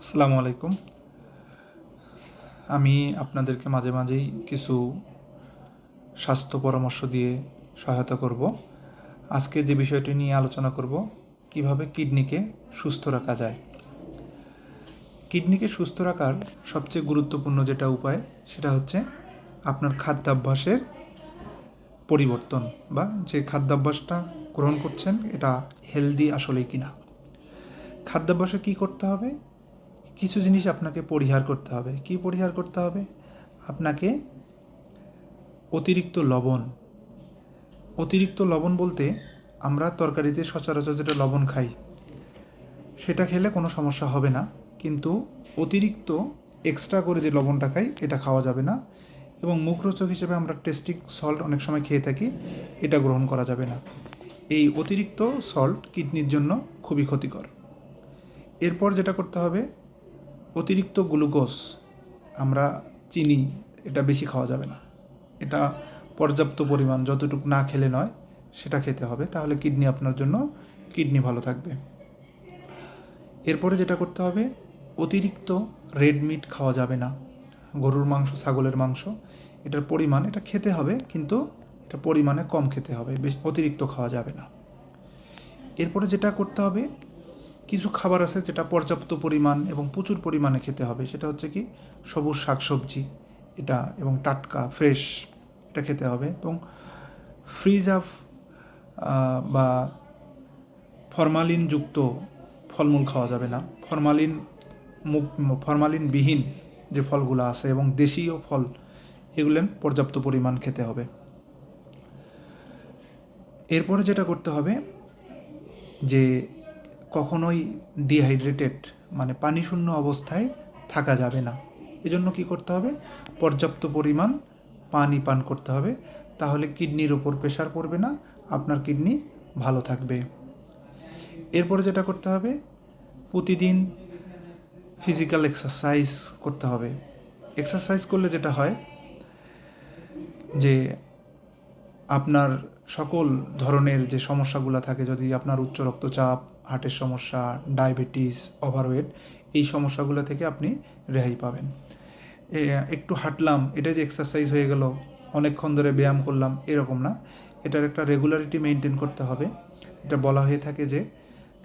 আসসালামু আলাইকুম। আমি আপনাদেরকে মাঝে মাঝেই কিছু স্বাস্থ্য পরামর্শ দিয়ে সহায়তা করব। আজকে যে বিষয়টি নিয়ে আলোচনা করব, কিভাবে কিডনিকে সুস্থ রাখা যায়। কিডনিকে সুস্থ রাখার সবচেয়ে গুরুত্বপূর্ণ যেটা উপায়, সেটা হচ্ছে আপনার খাদ্যাভ্যাসের পরিবর্তন, বা যে খাদ্যাভ্যাসটা গ্রহণ করছেন এটা হেলদি আসলেই কিনা। খাদ্যাভ্যাসে কী করতে হবে? কিছু জিনিস আপনাকে পরিহার করতে হবে। কি পরিহার করতে হবে? আপনাকে অতিরিক্ত লবণ বলতে আমরা তরকারিতে সচরাচর যেটা লবণ খাই সেটা খেলে কোনো সমস্যা হবে না, কিন্তু অতিরিক্ত এক্সট্রা করে যে লবণটা খাই এটা খাওয়া যাবে না। এবং মুখরোচক হিসেবে আমরা টেস্টিং সল্ট অনেক সময় খেয়ে থাকি, এটা গ্রহণ করা যাবে না। এই অতিরিক্ত সল্ট কিডনির জন্য খুবই ক্ষতিকর। এরপর যেটা করতে হবে, অতিরিক্ত গ্লুকোজ, আমরা চিনি, এটা বেশি খাওয়া যাবে না। এটা পর্যাপ্ত পরিমাণ, যতটুকু না খেলে নয় সেটা খেতে হবে, তাহলে কিডনি ভালো থাকবে। এরপরে যেটা করতে হবে, অতিরিক্ত রেড মিট খাওয়া যাবে না। গরুর মাংস, ছাগলের মাংস, এটার পরিমাণ, এটা খেতে হবে, কিন্তু এটা পরিমাণে কম খেতে হবে, বেশ অতিরিক্ত খাওয়া যাবে না। এরপরে যেটা করতে হবে, কিছু খাবার আছে যেটা পর্যাপ্ত পরিমাণ এবং প্রচুর পরিমাণে খেতে হবে। সেটা হচ্ছে কি, সবুজ শাকসবজি, এটা এবং টাটকা ফ্রেশ, এটা খেতে হবে। এবং ফ্রিজ আপ বা ফরমালিনযুক্ত ফলমূল খাওয়া যাবে না। ফরমালিনবিহীন যে ফলগুলো আছে এবং দেশীয় ফল, এগুলো পর্যাপ্ত পরিমাণ খেতে হবে। এরপরে যেটা করতে হবে, যে কখনোই ডিহাইড্রেটেড মানে পানিশূন্য অবস্থায় থাকা যাবে না। এজন্য কি করতে হবে, পর্যাপ্ত পরিমাণ পানি পান করতে হবে, তাহলে কিডনির ওপর প্রেশার পড়বে না, আপনার কিডনি ভালো থাকবে। এরপরে যেটা করতে হবে, প্রতিদিন ফিজিক্যাল এক্সারসাইজ করতে হবে। এক্সারসাইজ করলে যেটা হয় যে আপনার সকল ধরনের যে সমস্যাগুলো থাকে, যদি আপনার উচ্চ রক্তচাপ, হার্টের সমস্যা, ডায়াবেটিস, ওভারওয়েট, এই সমস্যাগুলো থেকে আপনি রেহাই পাবেন। একটু হাঁটলাম, এটা যে এক্সারসাইজ হয়ে গেল, অনেকক্ষণ ধরে ব্যায়াম করলাম, এরকম না। এটার একটা রেগুলারিটি মেনটেন করতে হবে। এটা বলা হয়ে থাকে যে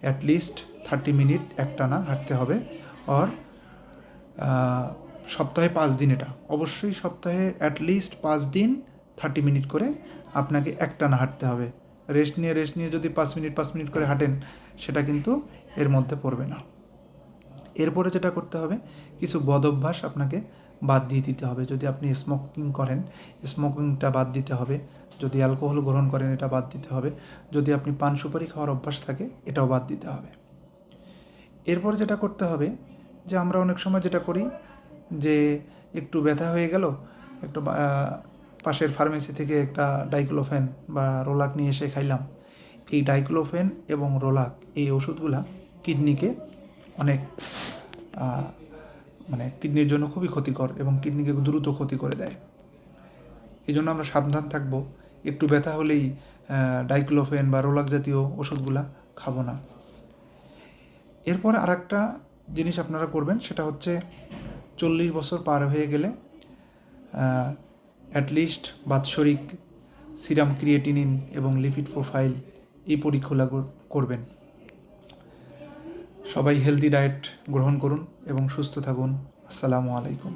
অ্যাটলিস্ট 30 মিনিট একটানা হাঁটতে হবে। আর সপ্তাহে 5 দিন, এটা অবশ্যই সপ্তাহে অ্যাটলিস্ট 5 দিন 30 মিনিট করে আপনাকে একটানা হাঁটতে হবে। রেস্ট নিয়ে যদি 5 মিনিট করে হাঁটেন, সেটা কিন্তু এর মধ্যে পড়বে না। এরপরে যেটা করতে হবে, কিছু বদ অভ্যাস আপনাকে বাদ দিয়ে দিতে হবে। যদি আপনি স্মোকিং করেন, স্মোকিংটা বাদ দিতে হবে। যদি অ্যালকোহল গ্রহণ করেন, এটা বাদ দিতে হবে। যদি আপনি পান সুপারি খাওয়ার অভ্যাস থাকে, এটাও বাদ দিতে হবে। এরপর যেটা করতে হবে, যে আমরা অনেক সময় যেটা করি, যে একটু ব্যথা হয়ে গেল, একটু পাশের ফার্মেসি থেকে একটা ডাইক্লোফেন বা রোলাক নিয়ে এসে খাইলাম। এই ডাইক্লোফেন এবং রোলাক, এই ওষুধগুলা কিডনিকে অনেক কিডনির জন্য খুবই ক্ষতিকর এবং কিডনিকে দ্রুত ক্ষতি করে দেয়। এই জন্য আমরা সাবধান থাকবো, একটু ব্যথা হলেই ডাইক্লোফেন বা রোলাক জাতীয় ওষুধগুলা খাবো না। এরপরে আর একটা জিনিস আপনারা করবেন, সেটা হচ্ছে 40 বছর পার হয়ে গেলে অ্যাটলিস্ট বাৎসরিক সিরাম ক্রিয়েটিনিন এবং লিপিড প্রোফাইল, এই পরীক্ষাগুলো করবেন। সবাই হেলদি ডায়েট গ্রহণ করুন এবং সুস্থ থাকুন। আসসালামু আলাইকুম।